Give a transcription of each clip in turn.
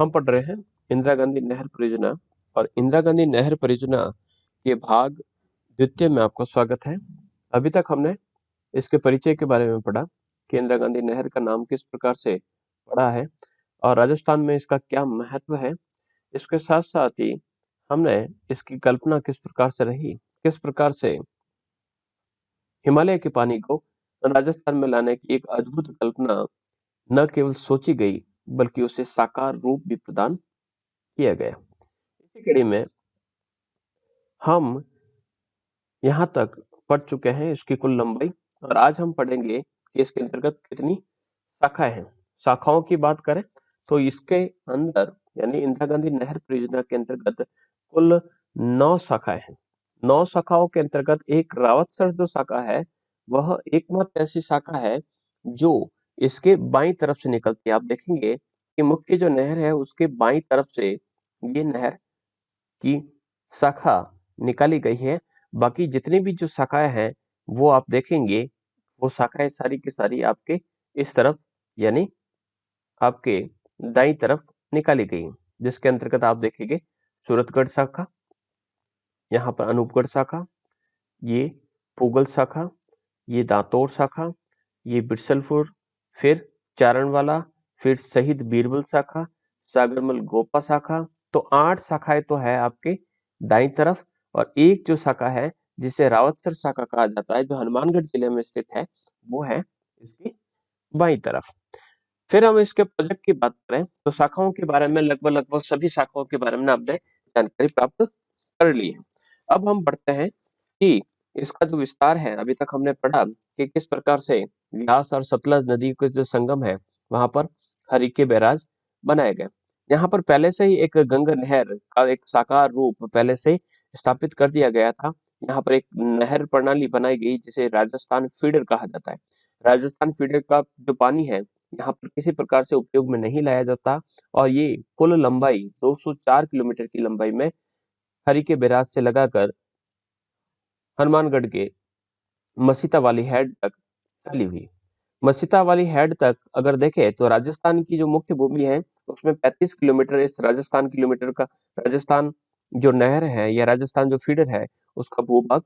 हम पढ़ रहे हैं इंदिरा गांधी नहर परियोजना और इंदिरा गांधी नहर परियोजना के भाग द्वितीय में आपको स्वागत है। अभी तक हमने इसके परिचय के बारे में पढ़ा कि इंदिरा गांधी नहर का नाम किस प्रकार से पड़ा है और राजस्थान में इसका क्या महत्व है। इसके साथ साथ ही हमने इसकी कल्पना किस प्रकार से रही, किस प्रकार से हिमालय के पानी को राजस्थान में लाने की एक अद्भुत कल्पना न केवल सोची गई बल्कि उसे साकार रूप भी प्रदान किया गया। इसी कड़ी में हम यहाँ तक पढ़ चुके हैं इसकी कुल लंबाई, और आज हम पढ़ेंगे कि इसके अंतर्गत कितनी शाखाएं हैं। शाखाओं की बात करें तो इसके अंदर यानी इंदिरा गांधी नहर परियोजना के अंतर्गत कुल 9 शाखाएं हैं। 9 शाखाओं के अंतर्गत एक रावतसर जो शाखा है वह एकमात्र ऐसी शाखा है जो इसके बाईं तरफ से निकलती है। आप देखेंगे कि मुख्य जो नहर है उसके बाईं तरफ से ये नहर की शाखा निकाली गई है। बाकी जितनी भी जो शाखाएं हैं वो आप देखेंगे वो शाखाएं सारी की सारी आपके इस तरफ यानी आपके दाईं तरफ निकाली गई हैं, जिसके अंतर्गत आप देखेंगे सूरतगढ़ शाखा, यहाँ पर अनूपगढ़ शाखा, ये पूगल शाखा, ये दांतोड़ शाखा, ये बिरसलपुर, फिर चारणवाला, फिर शहीद बीरबल शाखा, सागरमल गोपा शाखा। तो 8 शाखाएं तो है आपके दाईं तरफ, और एक जो शाखा है जिसे रावतसर शाखा कहा जाता है जो हनुमानगढ़ जिले में स्थित है वो है इसकी बाईं तरफ। फिर हम इसके प्रोजेक्ट की बात करें तो शाखाओं के बारे में लगभग लगभग सभी शाखाओं के बारे में आपने जानकारी प्राप्त कर ली है। अब हम बढ़ते हैं कि इसका जो विस्तार है, अभी तक हमने पढ़ा कि किस प्रकार से व्यास और सतलज नदी के जो संगम है वहां पर हरिके बैराज बनाए गए। यहाँ पर पहले से ही एक गंगा नहर का एक साकार रूप पहले से स्थापित कर दिया गया था। यहाँ पर एक नहर प्रणाली बनाई गई जिसे राजस्थान फीडर कहा जाता है। राजस्थान फीडर का जो पानी है यहाँ पर किसी प्रकार से उपयोग में नहीं लाया जाता, और ये कुल लंबाई 204 किलोमीटर की लंबाई में हरिके बैराज से लगाकर हनुमानगढ़ के मसीता वाली हेड तक फैली हुई। मसीता वाली हेड तक अगर देखें तो राजस्थान की जो मुख्य भूमि है उसमें 35 किलोमीटर इस राजस्थान किलोमीटर का राजस्थान जो नहर है या राजस्थान जो फीडर है उसका भूभाग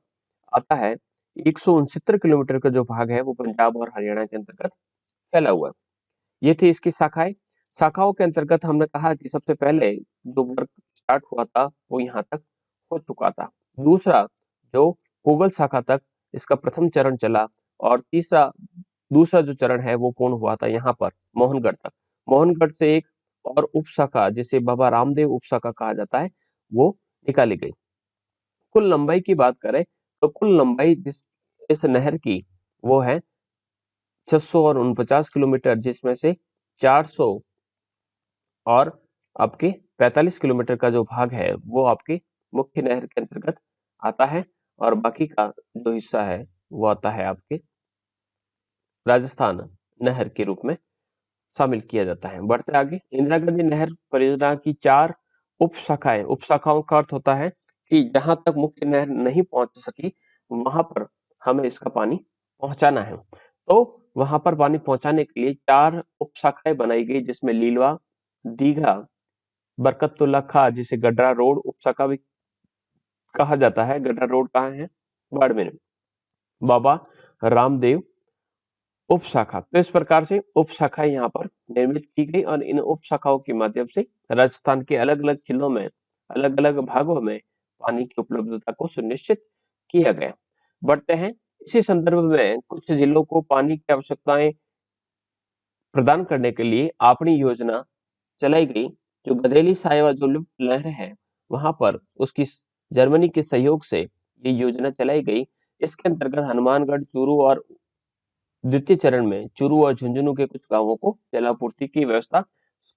आता है। 169 किलोमीटर का जो भाग है वो पंजाब और हरियाणा के अंतर्गत फैला हुआ है। ये थी इसकी शाखाएं। शाखाओं के अंतर्गत हमने कहा कि सबसे पहले जो वर्क स्टार्ट हुआ था वो यहाँ तक हो चुका था। दूसरा जो पूगल शाखा तक इसका प्रथम चरण चला, और तीसरा दूसरा जो चरण है वो पूर्ण हुआ था यहाँ पर मोहनगढ़ तक। मोहनगढ़ से एक और उप शाखा जिसे बाबा रामदेव उप शाखा कहा जाता है वो निकाली गई। कुल लंबाई की बात करें तो कुल लंबाई जिस इस नहर की वो है 649 किलोमीटर, जिसमें से 400 और आपके 45 किलोमीटर का जो भाग है वो आपके मुख्य नहर के अंतर्गत आता है, और बाकी का जो हिस्सा है वो आता है आपके राजस्थान नहर के रूप में शामिल किया जाता है। बढ़ते आगे, इंदिरा गांधी नहर परियोजना की 4 उप शाखाएं। उप शाखाओं का अर्थ होता है कि जहां तक मुख्य नहर नहीं पहुंच सकी वहां पर हमें इसका पानी पहुंचाना है। तो वहां पर पानी पहुंचाने के लिए 4 उप शाखाएं बनाई गई, जिसमें लीलवा, दीघा, बरकतुल्ला खां जिसे गडरा रोड उप शाखा भी कहा जाता है। गडरा रोड कहाँ है? बाड़मेर में। बाबा रामदेव उप शाखा। तो इस प्रकार से उप शाखाएं यहाँ पर निर्मित की गई, और इन उप शाखाओं के माध्यम से राजस्थान के अलग अलग जिलों में अलग अलग भागों में पानी की उपलब्धता को सुनिश्चित किया गया। बढ़ते हैं, इसी संदर्भ में कुछ जिलों को पानी की आवश्यकताएं प्रदान करने के लिए आपनी योजना चलाई गई। जो गधेली साहिबा जो लिफ्ट नहर है वहां पर उसकी जर्मनी के सहयोग से ये योजना चलाई गई। इसके अंतर्गत हनुमानगढ़, चूरू और द्वितीय चरण में चूरू और झुंझुनू के कुछ गांवों को जलापूर्ति की व्यवस्था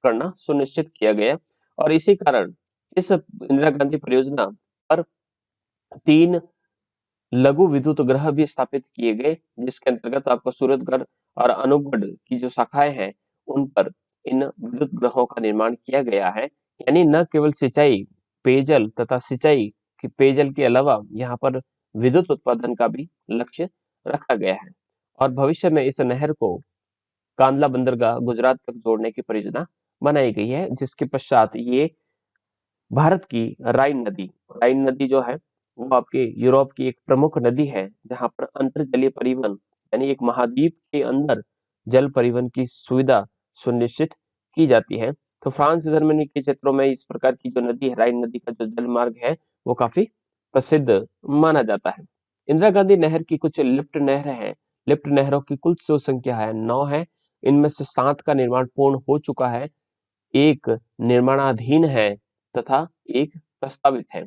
करना सुनिश्चित किया गया, और इसी कारण इस इंदिरा गांधी परियोजना पर 3 लघु विद्युत ग्रह भी स्थापित किए गए, जिसके अंतर्गत आपको सूरतगढ़ और अनूपगढ़ की जो शाखाएं हैं उन पर इन विद्युत ग्रहों का निर्माण किया गया है। यानी न केवल सिंचाई, पेयजल तथा सिंचाई की पेयजल के अलावा यहाँ पर विद्युत उत्पादन का भी लक्ष्य रखा गया है, और भविष्य में इस नहर को कांदला बंदरगाह गुजरात तक जोड़ने की परियोजना बनाई गई है, जिसके पश्चात ये भारत की राइन नदी जो है वो आपके यूरोप की एक प्रमुख नदी है, जहां पर अंतर्जलीय परिवहन यानी एक महाद्वीप के अंदर जल परिवहन की सुविधा सुनिश्चित की जाती है। तो फ्रांस जर्मनी के क्षेत्रों में इस प्रकार की जो नदी है, राइन नदी का जो जल मार्ग है वो काफी प्रसिद्ध माना जाता है। इंदिरा गांधी नहर की कुछ लिफ्ट नहर है। लिफ्ट नहरों की कुल जो संख्या है 9 है। इनमें से 7 का निर्माण पूर्ण हो चुका है, एक निर्माणाधीन है तथा एक प्रस्तावित है।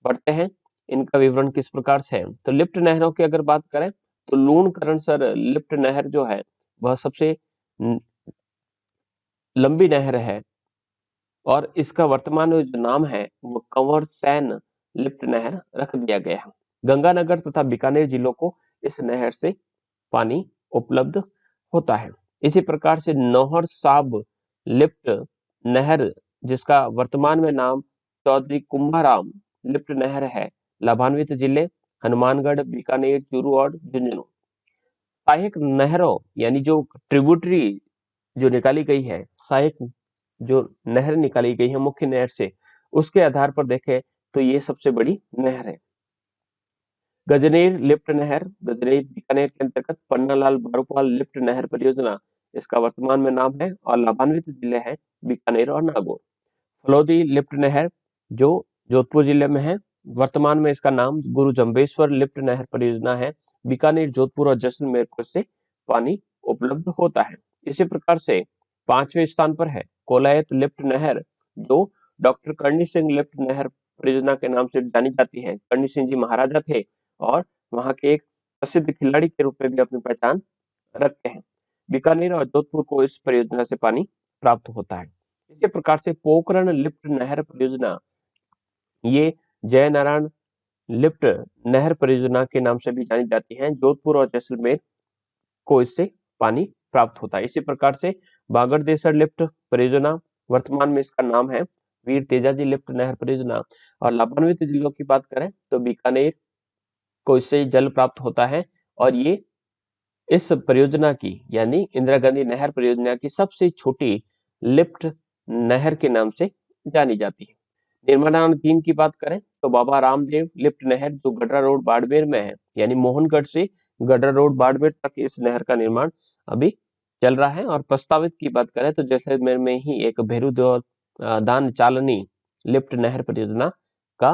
बढ़ते हैं, इनका विवरण किस प्रकार से है। तो लिफ्ट नहरों की अगर बात करें तो लूणकरणसर लिफ्ट नहर जो है वह सबसे लंबी नहर है और इसका वर्तमान में जो नाम है वो कंवर सैन लिफ्ट नहर रख दिया गया है। गंगानगर तथा बीकानेर जिलों को इस नहर से पानी उपलब्ध होता है। इसी प्रकार से नौहर साब लिफ्ट नहर, जिसका वर्तमान में नाम चौधरी कुंभाराम लिफ्ट नहर है, लाभान्वित जिले हनुमानगढ़, बीकानेर, चूरू और झुंझुनू। सहायक नहरों यानी जो ट्रिब्यूटरी जो निकाली गई है, सहायक जो नहर निकाली गई है मुख्य नहर से, उसके आधार पर देखें तो ये सबसे बड़ी नहर है। गजनेर लिफ्ट नहर, गजनेर बीकानेर के अंतर्गत पन्नालाल बारूपाल लिफ्ट नहर परियोजना, इसका वर्तमान में नाम है और लाभान्वित जिले हैं बीकानेर और नागौर। फलोदी लिफ्ट नहर जो जोधपुर जिले में है, वर्तमान में इसका नाम गुरु जम्बेश्वर लिफ्ट नहर परियोजना है। बीकानेर, जोधपुर और जैसलमेर को इससे पानी उपलब्ध होता है। इसी प्रकार से 5वें स्थान पर है कोलायत लिफ्ट नहर, जो डॉक्टर करणी सिंह लिफ्ट नहर परियोजना के नाम से जानी जाती है। करणी सिंह जी महाराजा थे और वहां के एक प्रसिद्ध खिलाड़ी के रूप में भी अपनी पहचान रखते हैं। बीकानेर और जोधपुर को इस परियोजना से पानी प्राप्त होता है। इसी प्रकार से पोखरण लिफ्ट नहर परियोजना, ये जयनारायण लिफ्ट नहर परियोजना के नाम से भी जानी जाती है। जोधपुर और जैसलमेर को इससे पानी प्राप्त होता है। इसी प्रकार से बागड़देसर लिफ्ट परियोजना, वर्तमान में इसका नाम है वीर तेजाजी लिफ्ट नहर परियोजना। और लाभान्वित जिलों की बात करें तो बीकानेर को इससे जल प्राप्त होता है और ये इस परियोजना की यानी इंदिरा गांधी नहर परियोजना की सबसे छोटी लिफ्ट नहर के नाम से जानी जाती है। निर्माणाधीन की बात करें तो बाबा रामदेव लिफ्ट नहर, जो गडरा रोड बाड़मेर में है, यानी मोहनगढ़ से गडरा रोड बाड़मेर तक इस नहर का निर्माण अभी चल रहा है। और प्रस्तावित की बात करें तो जैसलमेर में ही एक भेरुदेव दान चालनी लिफ्ट नहर परियोजना का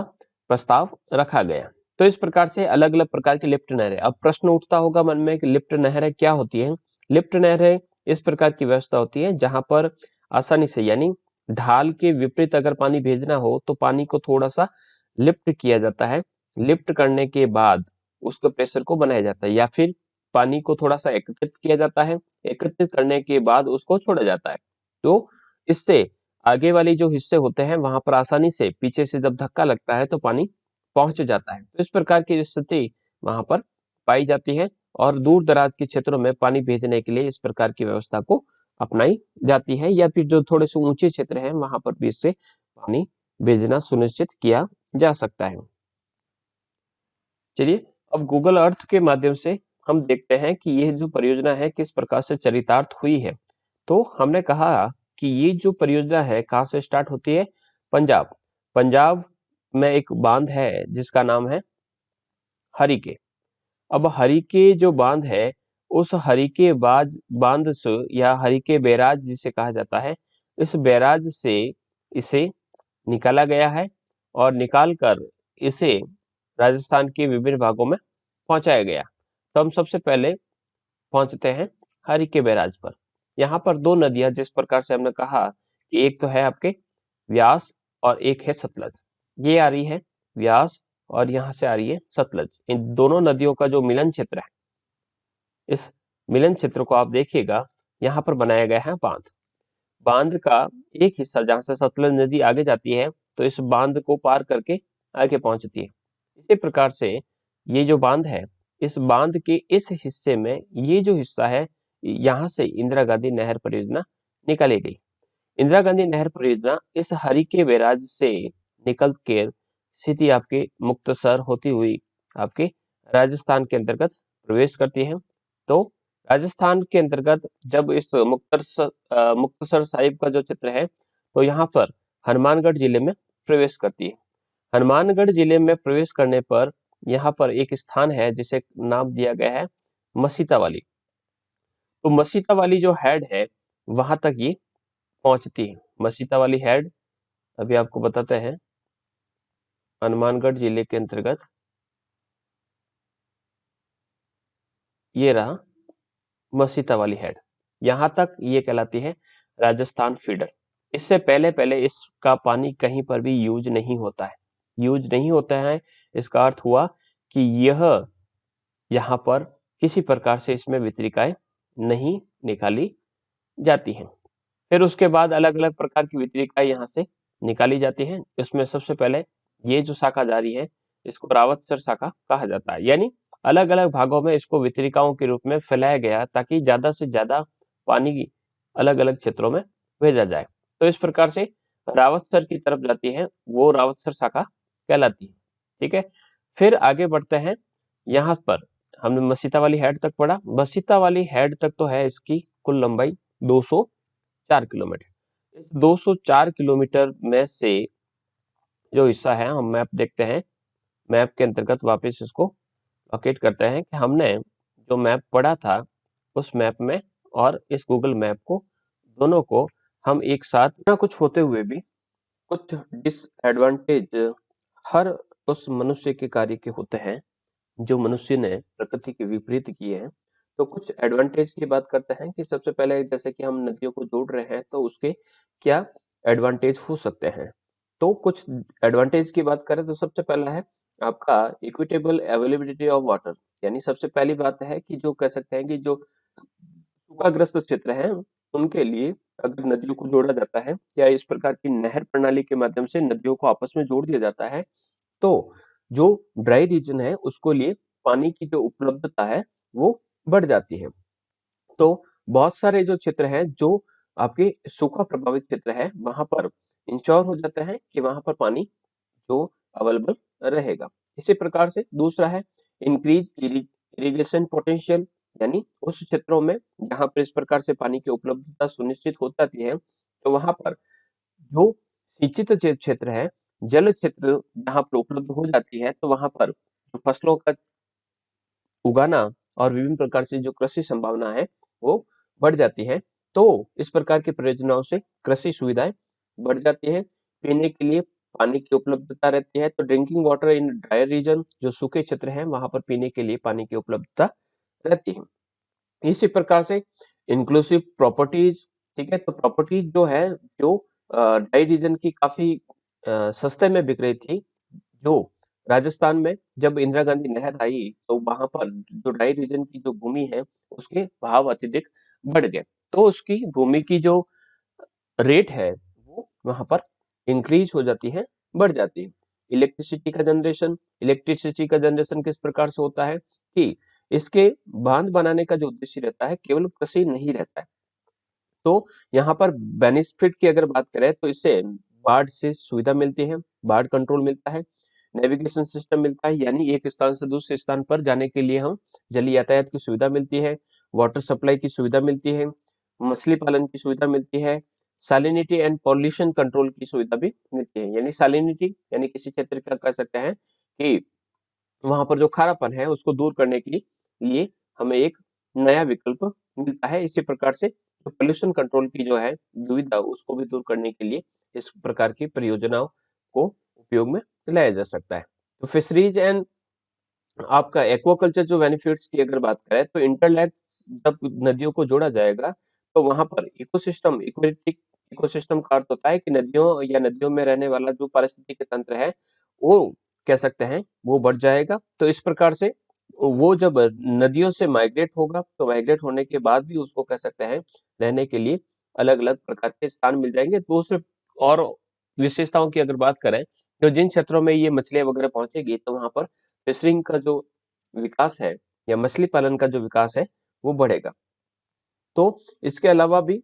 प्रस्ताव रखा गया। तो इस प्रकार से अलग अलग प्रकार की लिफ्ट नहरें। अब प्रश्न उठता होगा मन में कि लिफ्ट नहरें क्या होती है। लिफ्ट नहरें इस प्रकार की व्यवस्था होती है जहां पर आसानी से यानी ढाल के विपरीत अगर पानी भेजना हो तो पानी को थोड़ा सा लिफ्ट किया जाता है। लिफ्ट करने के बाद उसके प्रेशर को बनाया जाता है, या फिर पानी को थोड़ा सा एकत्रित किया जाता है। एकत्रित करने के बाद उसको छोड़ा जाता है। तो इससे आगे वाले जो हिस्से होते हैं वहां पर आसानी से पीछे से जब धक्का लगता है तो पानी पहुंच जाता है। तो इस प्रकार की स्थिति वहां पर पाई जाती है और दूर दराज के क्षेत्रों में पानी भेजने के लिए इस प्रकार की व्यवस्था को अपनाई जाती है, या फिर जो थोड़े से ऊंचे क्षेत्र हैं वहां पर भी इससे पानी भेजना सुनिश्चित किया जा सकता है। चलिए अब गूगल अर्थ के माध्यम से हम देखते हैं कि यह जो परियोजना है किस प्रकार से चरितार्थ हुई है। तो हमने कहा कि ये जो परियोजना है कहाँ से स्टार्ट होती है, पंजाब। पंजाब में एक बांध है जिसका नाम है हरिके। अब हरिके जो बांध है, उस हरिके बांध से या हरिके बैराज जिसे कहा जाता है, इस बैराज से इसे निकाला गया है और निकालकर इसे राजस्थान के विभिन्न भागों में पहुंचाया गया। तो हम सबसे पहले पहुंचते हैं हरिके बैराज पर। यहाँ पर दो नदियां, जिस प्रकार से हमने कहा कि एक तो है आपके व्यास और एक है सतलज। ये आ रही है व्यास और यहाँ से आ रही है सतलज। इन दोनों नदियों का जो मिलन क्षेत्र है, इस मिलन क्षेत्र को आप देखिएगा, यहाँ पर बनाया गया है बांध। बांध का एक हिस्सा जहां से सतलज नदी आगे जाती है तो इस बांध को पार करके आगे पहुंचती है। इसी प्रकार से ये जो बांध है, इस बांध के इस हिस्से में ये जो हिस्सा है, यहाँ से इंदिरा गांधी नहर परियोजना निकाली गई। इंदिरा गांधी नहर परियोजना इस हरिके बैराज से निकल कर सीधी आपके मुक्तसर होती हुई आपके राजस्थान के अंतर्गत प्रवेश करती है। तो राजस्थान के अंतर्गत जब इस मुक्तसर साहिब का जो चित्र है, तो यहाँ पर हनुमानगढ़ जिले में प्रवेश करती है। हनुमानगढ़ जिले में प्रवेश करने पर यहाँ पर एक स्थान है जिसे नाम दिया गया है मसीता वाली। तो मसीता वाली जो हेड है, वहां तक ये पहुंचती है। मसीता वाली हेड अभी आपको बताते हैं, हनुमानगढ़ जिले के अंतर्गत ये रहा मसीता वाली हेड, यहां तक ये कहलाती है राजस्थान फीडर। इससे पहले पहले इसका पानी कहीं पर भी यूज नहीं होता है। यूज नहीं होता है, इसका अर्थ हुआ कि यह यहाँ पर किसी प्रकार से इसमें वितरिकाएं नहीं निकाली जाती हैं। फिर उसके बाद अलग अलग प्रकार की वितरिकाएं यहाँ से निकाली जाती हैं। इसमें सबसे पहले ये जो शाखा जारी है, इसको रावतसर शाखा कहा जाता है। यानी अलग अलग भागों में इसको वितरिकाओं के रूप में फैलाया गया ताकि ज्यादा से ज्यादा पानी अलग अलग क्षेत्रों में भेजा जाए। तो इस प्रकार से रावतसर की तरफ जाती है, वो रावतसर शाखा कहलाती है। ठीक है, फिर आगे बढ़ते हैं। यहाँ पर हमने मसीता वाली हेड तक पढ़ा। मसीता वाली हेड तक तो है इसकी कुल लंबाई 204 किलोमीटर। इस 204 किलोमीटर में से जो हिस्सा है, हम मैप देखते हैं, मैप के अंतर्गत वापस इसको लोकेट करते हैं कि हमने जो मैप पढ़ा था उस मैप में और इस गूगल मैप को, दोनों को हम एक साथ, ना कुछ होते हुए भी कुछ डिसएडवांटेज हर उस मनुष्य के कार्य के होते हैं जो मनुष्य ने प्रकृति के विपरीत किए हैं। तो कुछ एडवांटेज की बात करते हैं कि सबसे पहले जैसे कि हम नदियों को जोड़ रहे हैं तो उसके क्या एडवांटेज हो सकते हैं। तो कुछ एडवांटेज की बात करें तो सबसे पहला है आपका इक्विटेबल अवेलेबिलिटी ऑफ वाटर। यानी सबसे पहली बात है कि जो कह सकते हैं कि जो सूखाग्रस्त क्षेत्र है उनके लिए अगर नदियों को जोड़ा जाता है या इस प्रकार की नहर प्रणाली के माध्यम से नदियों को आपस में जोड़ दिया जाता है, तो जो ड्राई रीजन है उसको लिए पानी की जो उपलब्धता है वो बढ़ जाती है। तो बहुत सारे जो क्षेत्र हैं जो आपके सूखा प्रभावित क्षेत्र है, वहां पर इंश्योर हो जाता है कि वहां पर पानी जो अवेलेबल रहेगा। इसी प्रकार से दूसरा है इंक्रीज इरिगेशन पोटेंशियल। यानी उस क्षेत्रों में जहां पर इस प्रकार से पानी की उपलब्धता सुनिश्चित हो जाती है, तो वहां पर जो सिंचित क्षेत्र है, जल क्षेत्र जहां पर उपलब्ध हो जाती है, तो वहां पर फसलों का उगाना और विभिन्न प्रकार से जो कृषि संभावना है वो बढ़ जाती है। तो इस प्रकार की परियोजनाओं से कृषि सुविधाएं बढ़ जाती है, पीने के लिए पानी की उपलब्धता रहती है। तो drinking water in dry region, जो सूखे क्षेत्र हैं वहां पर पीने के लिए पानी की उपलब्धता रहती है। इसी प्रकार से इंक्लूसिव प्रॉपर्टीज, ठीक है, तो प्रॉपर्टीज जो है, जो ड्राई रीजन की काफी सस्ते में बिक रही थी, जो राजस्थान में जब इंदिरा गांधी नहर आई तो वहां पर जो ड्राई रीजन की जो भूमि है उसके भाव अत्यधिक बढ़ गए। तो उसकी भूमि की जो रेट है वो वहां पर इंक्रीज हो जाती है, बढ़ जाती है। इलेक्ट्रिसिटी का जनरेशन किस प्रकार से होता है कि इसके बांध बनाने का जो उद्देश्य रहता है केवल कृषि नहीं रहता है। तो यहाँ पर बेनिफिट की अगर बात करें तो इससे बाढ़ से सुविधा मिलती है, बाढ़ कंट्रोल मिलता है, नेविगेशन सिस्टम मिलता है, यानी एक स्थान से दूसरे स्थान पर जाने के लिए हम जलीय यातायात की सुविधा मिलती है, वाटर सप्लाई की सुविधा मिलती है, मछली पालन की सुविधा मिलती है, सैलिनिटी एंड पॉल्यूशन कंट्रोल की सुविधा भी मिलती है। यानी सैलिनिटी यानी किसी क्षेत्र का कह सकते हैं कि वहां पर जो खारापन है उसको दूर करने के लिए हमें एक नया विकल्प मिलता है। इसी प्रकार से जो पोल्यूशन कंट्रोल की जो है दुविधा उसको भी दूर करने के लिए इस प्रकार की परियोजनाओं को उपयोग में लाया जा सकता है। तो फिशरीज एंड आपका एक्वाकल्चर जो बेनिफिट्स की अगर बात करें तो इंटरलैक जब नदियों को जोड़ा जाएगा तो वहां पर इकोसिस्टम, इक्वेटिक इकोसिस्टम का अर्थ होता है कि नदियों या नदियों में रहने वाला जो पारिस्थितिक तंत्र है वो कह सकते हैं वो बढ़ जाएगा। तो इस प्रकार से वो जब नदियों से माइग्रेट होगा तो माइग्रेट होने के बाद भी उसको कह सकते हैं रहने के लिए अलग अलग प्रकार के स्थान मिल जाएंगे। दूसरे और विशेषताओं की अगर बात करें तो जिन क्षेत्रों में ये मछलियां वगैरह पहुंचेगी तो वहां पर फिशरिंग का जो विकास है या मछली पालन का जो विकास है वो बढ़ेगा। तो इसके अलावा भी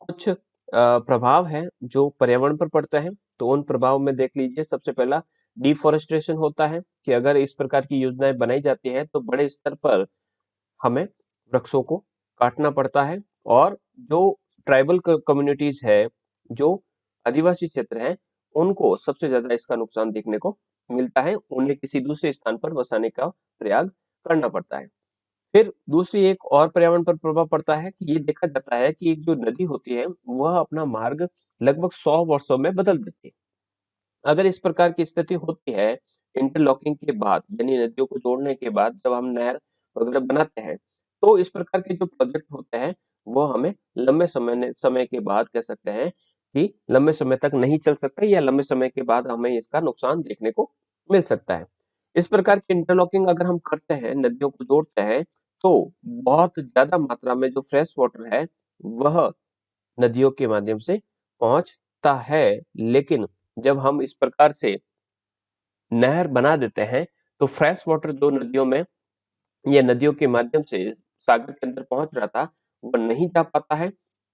कुछ प्रभाव है जो पर्यावरण पर पड़ता है। तो उन प्रभाव में देख लीजिए, सबसे पहला डिफॉरेस्टेशन होता है कि अगर इस प्रकार की योजनाएं बनाई जाती है तो बड़े स्तर पर हमें वृक्षों को काटना पड़ता है, और जो ट्राइबल कम्युनिटीज है, जो आदिवासी क्षेत्र है, उनको सबसे ज्यादा इसका नुकसान देखने को मिलता है। उन्हें किसी दूसरे स्थान पर बसाने का प्रयास करना पड़ता है। फिर दूसरी एक और पर्यावरण पर प्रभाव पड़ता है कि ये देखा जाता है कि एक जो नदी होती है वह अपना मार्ग लगभग 100 वर्षों में बदल देती है। अगर इस प्रकार की स्थिति होती है इंटरलॉकिंग के बाद, यानी नदियों को जोड़ने के बाद जब हम नहर वगैरह बनाते हैं, तो इस प्रकार के जो प्रोजेक्ट होते हैं वो हमें लंबे समय के बाद कह सकते हैं कि लंबे समय तक नहीं चल सकते, या लंबे समय के बाद हमें इसका नुकसान देखने को मिल सकता है। इस प्रकार की इंटरलॉकिंग अगर हम करते हैं, नदियों को जोड़ते हैं, तो बहुत ज्यादा मात्रा में जो फ्रेश वाटर है वह नदियों के माध्यम से पहुंचता है। लेकिन जब हम इस प्रकार से नहर बना देते हैं, तो फ्रेश वाटर जो नदियों में या नदियों के माध्यम से सागर के अंदर पहुंच रहा था, वो नहीं जा पाता है।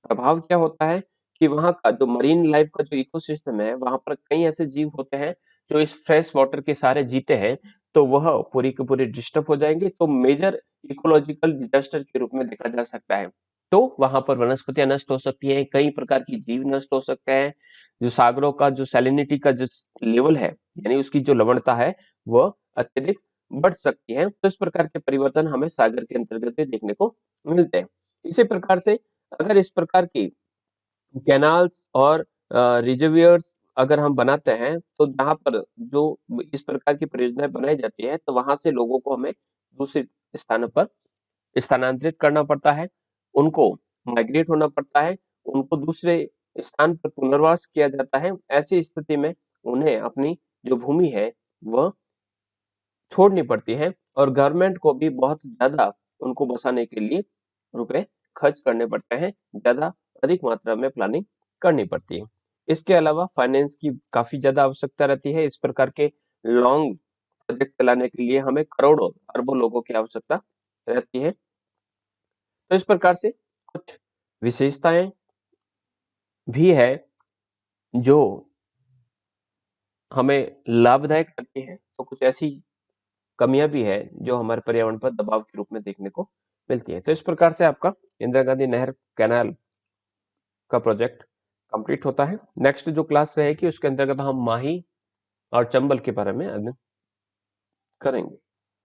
प्रभाव क्या होता है कि वहां का जो मरीन लाइफ का जो इकोसिस्टम है, वहां पर कई ऐसे जीव होते हैं जो इस फ्रेश वाटर के सहारे जीते हैं, तो वह पूरी के पूरी डिस्टर्ब हो जाएंगे। तो मेजर इकोलॉजिकल डिजास्टर के रूप में देखा जा सकता है। तो वहां पर वनस्पतियां नष्ट हो सकती हैं, कई प्रकार की जीव नष्ट हो सकते हैं। जो सागरों का जो सैलिनिटी का जो लेवल है, यानी उसकी जो लवणता है, वह अत्यधिक बढ़ सकती है। तो इस प्रकार के परिवर्तन हमें सागर के अंतर्गत देखने को मिलते हैं। इसी प्रकार से अगर इस प्रकार की कैनाल्स और रिजर्वियर्स अगर हम बनाते हैं, तो जहां पर जो इस प्रकार की परियोजनाएं बनाई जाती है, तो वहां से लोगों को हमें दूसरे स्थानों पर स्थानांतरित करना पड़ता है, उनको माइग्रेट होना पड़ता है, उनको दूसरे स्थान पर पुनर्वास किया जाता है। ऐसी स्थिति में उन्हें अपनी जो भूमि है वह छोड़नी पड़ती है, और गवर्नमेंट को भी बहुत ज्यादा उनको बसाने के लिए रुपए खर्च करने पड़ते हैं, ज्यादा अधिक मात्रा में प्लानिंग करनी पड़ती है। इसके अलावा फाइनेंस की काफी ज्यादा आवश्यकता रहती है। इस प्रकार के लॉन्ग प्रोजेक्ट चलाने के लिए हमें करोड़ों अरबों लोगों की आवश्यकता रहती है। तो इस प्रकार से कुछ विशेषताएं भी है जो हमें लाभदायक लगती है, तो कुछ ऐसी कमियां भी है जो हमारे पर्यावरण पर दबाव के रूप में देखने को मिलती है। तो इस प्रकार से आपका इंदिरा गांधी नहर कैनाल का प्रोजेक्ट कंप्लीट होता है। नेक्स्ट जो क्लास रहेगी उसके अंतर्गत हम माही और चंबल के बारे में अध्ययन करेंगे।